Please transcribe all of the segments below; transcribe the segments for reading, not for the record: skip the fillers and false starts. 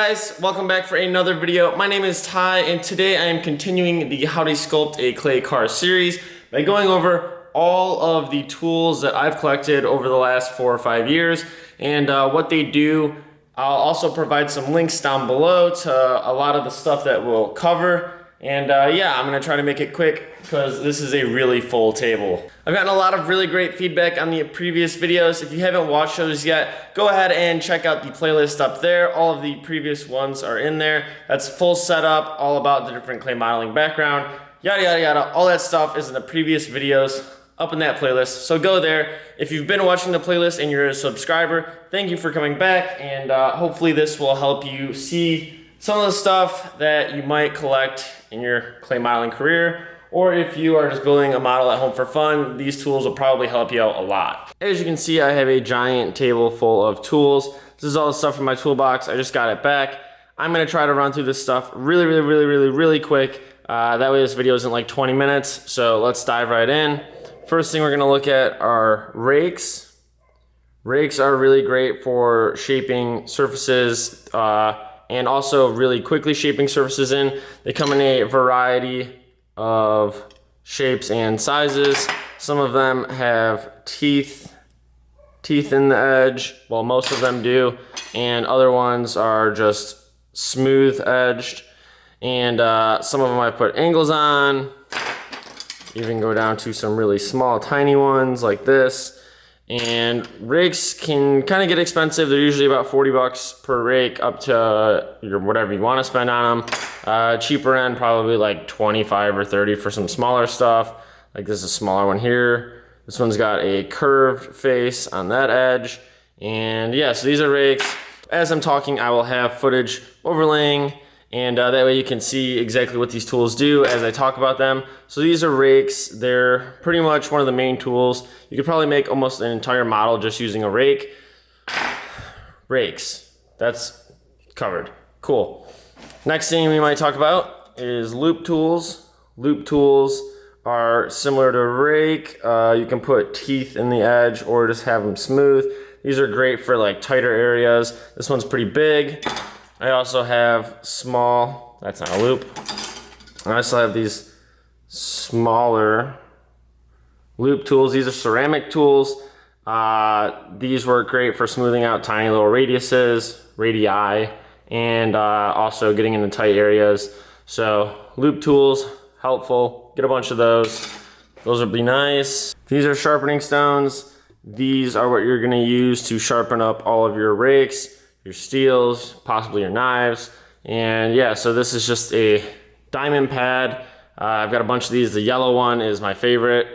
guys, welcome back for another video. My name is Ty and today I am continuing the How to Sculpt a Clay Car series by going over all of the tools that I've collected over the last 4 or 5 years and what they do. I'll also provide some links down below to a lot of the stuff that we'll cover. And yeah, I'm gonna try to make it quick because this is a really full table. I've gotten a lot of really great feedback on the previous videos. If you haven't watched those yet, go ahead and check out the playlist up there. All of the previous ones are in there. That's full setup, all about the different clay modeling background, yada, yada, yada. All that stuff is in the previous videos up in that playlist. So go there. If you've been watching the playlist and you're a subscriber, thank you for coming back. And hopefully this will help you see some of the stuff that you might collect in your clay modeling career, or if you are just building a model at home for fun, these tools will probably help you out a lot. As you can see, I have a giant table full of tools. This is all the stuff from my toolbox. I just got it back. I'm gonna try to run through this stuff really quick. That way this video isn't like 20 minutes, so let's dive right in. First thing we're gonna look at are rakes. Rakes are really great for shaping surfaces, and also really quickly shaping surfaces in. They come in a variety of shapes and sizes. Some of them have teeth in the edge, well, most of them do, and other ones are just smooth edged. And some of them I put angles on, even go down to some really small, tiny ones like this. And rakes can kind of get expensive. They're usually about 40 bucks per rake, up to whatever you want to spend on them. Cheaper end, probably like 25 or 30 for some smaller stuff. Like this is a smaller one here. This one's got a curved face on that edge. And yeah, so these are rakes. As I'm talking, I will have footage overlaying, and that way you can see exactly what these tools do as I talk about them. So these are rakes. They're pretty much one of the main tools. You could probably make almost an entire model just using a rake. Rakes, that's covered. Cool. Next thing we might talk about is loop tools. Loop tools are similar to a rake. You can put teeth in the edge or just have them smooth. These are great for like tighter areas. This one's pretty big. I also have small, that's not a loop. I also have these smaller loop tools. These are ceramic tools. These work great for smoothing out tiny little radii, and also getting into tight areas. So loop tools, helpful. Get a bunch of those. Those would be nice. These are sharpening stones. These are what you're gonna use to sharpen up all of your rakes, your steels, possibly your knives. And yeah, so this is just a diamond pad. I've got a bunch of these. The yellow one is my favorite.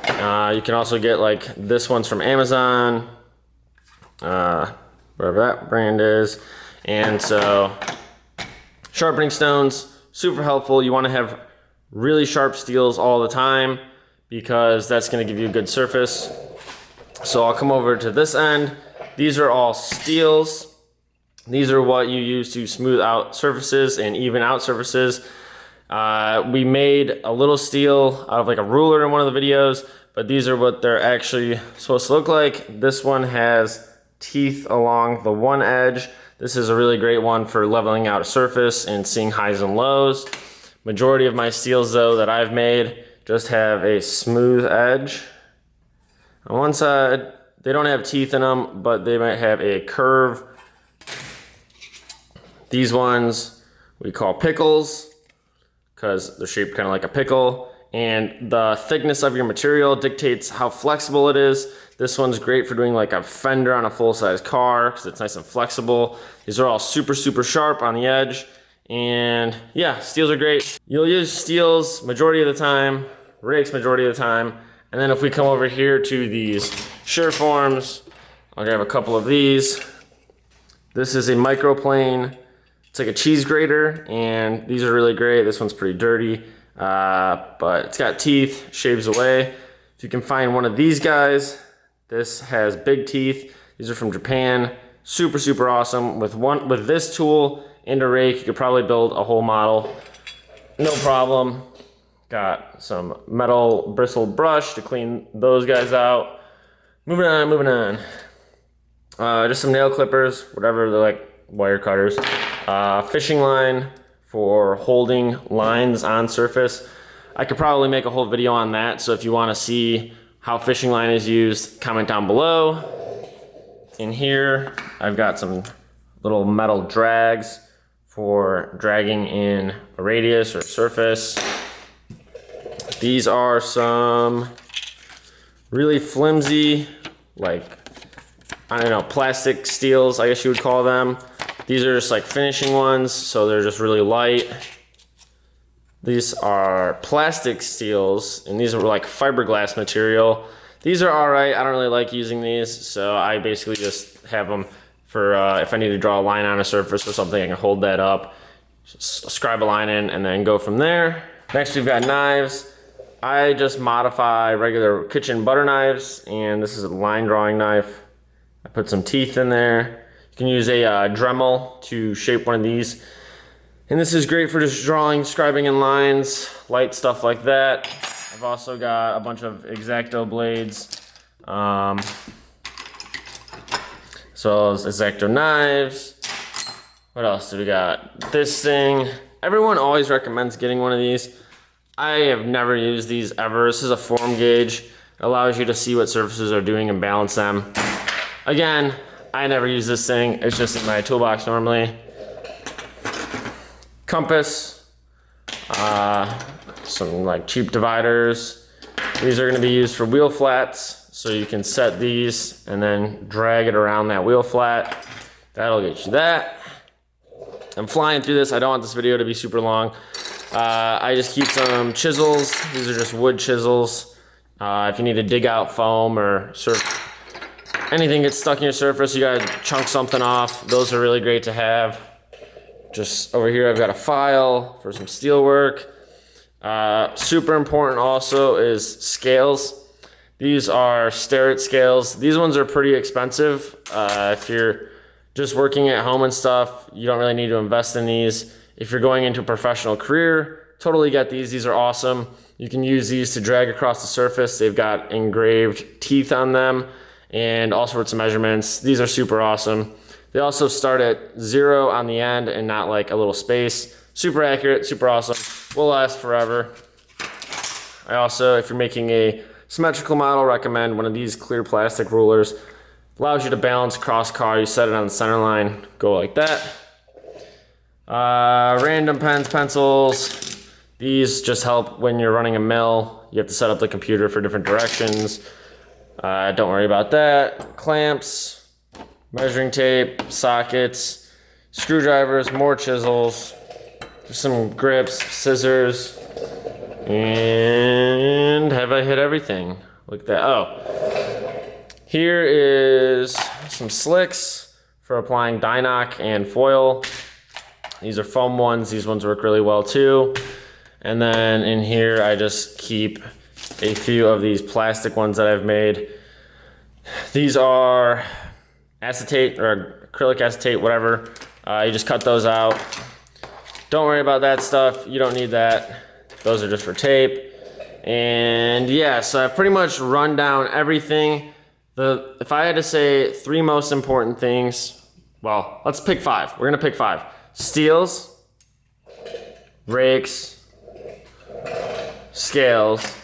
You can also get like this one's from Amazon, wherever that brand is. And so sharpening stones, super helpful. You want to have really sharp steels all the time because that's going to give you a good surface. So I'll come over to this end. These are all steels. These are what you use to smooth out surfaces and even out surfaces. We made a little steel out of like a ruler in one of the videos, but these are what they're actually supposed to look like. This one has teeth along the one edge. This is a really great one for leveling out a surface and seeing highs and lows. Majority of my steels though that I've made just have a smooth edge. On one side, they don't have teeth in them, but they might have a curve. These ones we call pickles because they're shaped kind of like a pickle, and the thickness of your material dictates how flexible it is. This one's great for doing like a fender on a full-size car because it's nice and flexible. These are all super sharp on the edge, and yeah, steels are great. You'll use steels majority of the time, rakes majority of the time, and then if we come over here to these Sureforms, I'll grab a couple of these. This is a microplane. It's like a cheese grater, and these are really great. This one's pretty dirty, but it's got teeth, shaves away. If you can find one of these guys, this has big teeth. These are from Japan. Super awesome. With this tool and a rake, you could probably build a whole model, no problem. Got some metal bristle brush to clean those guys out. Moving on. Just some nail clippers, whatever, they're like wire cutters. fishing line for holding lines on surface. I could probably make a whole video on that, so if you want to see how fishing line is used, comment down below. In here, I've got some little metal drags for dragging in a radius or surface. These are some really flimsy, like, I don't know, plastic steels, I guess you would call them. These are just like finishing ones, so they're just really light. These are plastic steels, and these are like fiberglass material. These are all right. I don't really like using these, so I basically just have them for if I need to draw a line on a surface or something, I can hold that up, scribe a line in, and then go from there. Next, we've got knives. I just modify regular kitchen butter knives, and this is a line drawing knife. I put some teeth in there. You can use a Dremel to shape one of these. And this is great for just drawing, scribing in lines, light stuff like that. I've also got a bunch of X-Acto blades. So X-Acto knives. What else do we got? This thing. Everyone always recommends getting one of these. I have never used these ever. This is a form gauge. It allows you to see what surfaces are doing and balance them. Again, I never use this thing. It's just in my toolbox normally. Compass. Some like cheap dividers. These are going to be used for wheel flats. So you can set these and then drag it around that wheel flat. That'll get you that. I'm flying through this. I don't want this video to be super long. I just keep some chisels. These are just wood chisels. If you need to dig out foam or anything gets stuck in your surface, you gotta chunk something off. Those are really great to have. Just over here, I've got a file for some steel work. Super important also is scales. These are Starrett scales. These ones are pretty expensive. If you're just working at home and stuff, you don't really need to invest in these. If you're going into a professional career, totally get these. These are awesome. You can use these to drag across the surface. They've got engraved teeth on them and all sorts of measurements. These are super awesome. They also start at 0 on the end and not like a little space. Super accurate, super awesome. Will last forever. I also, if you're making a symmetrical model, recommend one of these clear plastic rulers. Allows you to balance cross car. You set it on the center line, go like that. Random pens, pencils. These just help when you're running a mill. You have to set up the computer for different directions. Don't worry about that. Clamps, measuring tape, sockets, screwdrivers, more chisels, some grips, scissors, and have I hit everything? Look at that. Oh, here is some slicks for applying Dynoc and foil. These are foam ones. These ones work really well too. And then in here, I just keep a few of these plastic ones that I've made. These are acetate or acrylic acetate, whatever. You just cut those out. Don't worry about that stuff. You don't need that. Those are just for tape. And yeah, so I've pretty much run down everything. If I had to say 3 most important things, well, let's pick 5. We're gonna pick 5. Steels, rakes, scales,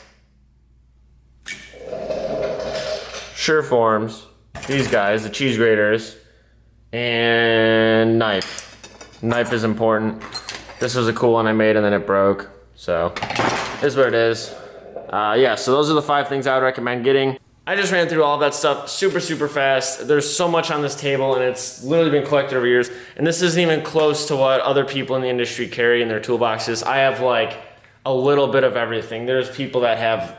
Sureforms, these guys, the cheese graters, and knife. Knife is important. This was a cool one I made and then it broke, so this is what it is. Yeah, so those are the 5 things I would recommend getting. I just ran through all of that stuff super fast. There's so much on this table and it's literally been collected over years. And this isn't even close to what other people in the industry carry in their toolboxes. I have like a little bit of everything. There's people that have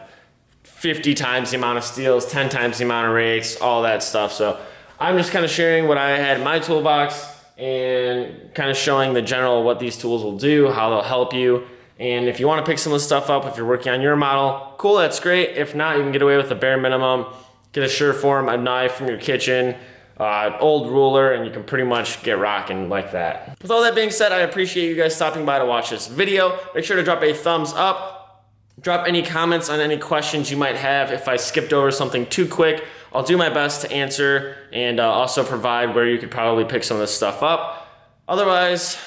50 times the amount of steels, 10 times the amount of rakes, all that stuff. So I'm just kind of sharing what I had in my toolbox and kind of showing the general what these tools will do, how they'll help you. And if you want to pick some of this stuff up, if you're working on your model, cool, that's great. If not, you can get away with the bare minimum. Get a Sureform, a knife from your kitchen, an old ruler, and you can pretty much get rocking like that. With all that being said, I appreciate you guys stopping by to watch this video. Make sure to drop a thumbs up. Drop any comments on any questions you might have. If I skipped over something too quick, I'll do my best to answer and also provide where you could probably pick some of this stuff up. Otherwise,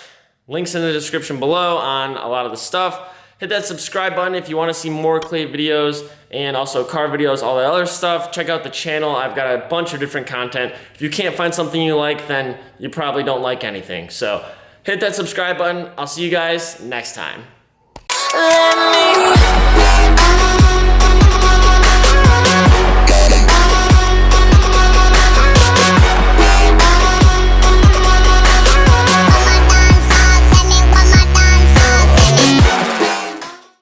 links in the description below on a lot of the stuff. Hit that subscribe button if you want to see more clay videos and also car videos, all that other stuff. Check out the channel. I've got a bunch of different content. If you can't find something you like, then you probably don't like anything. So hit that subscribe button. I'll see you guys next time.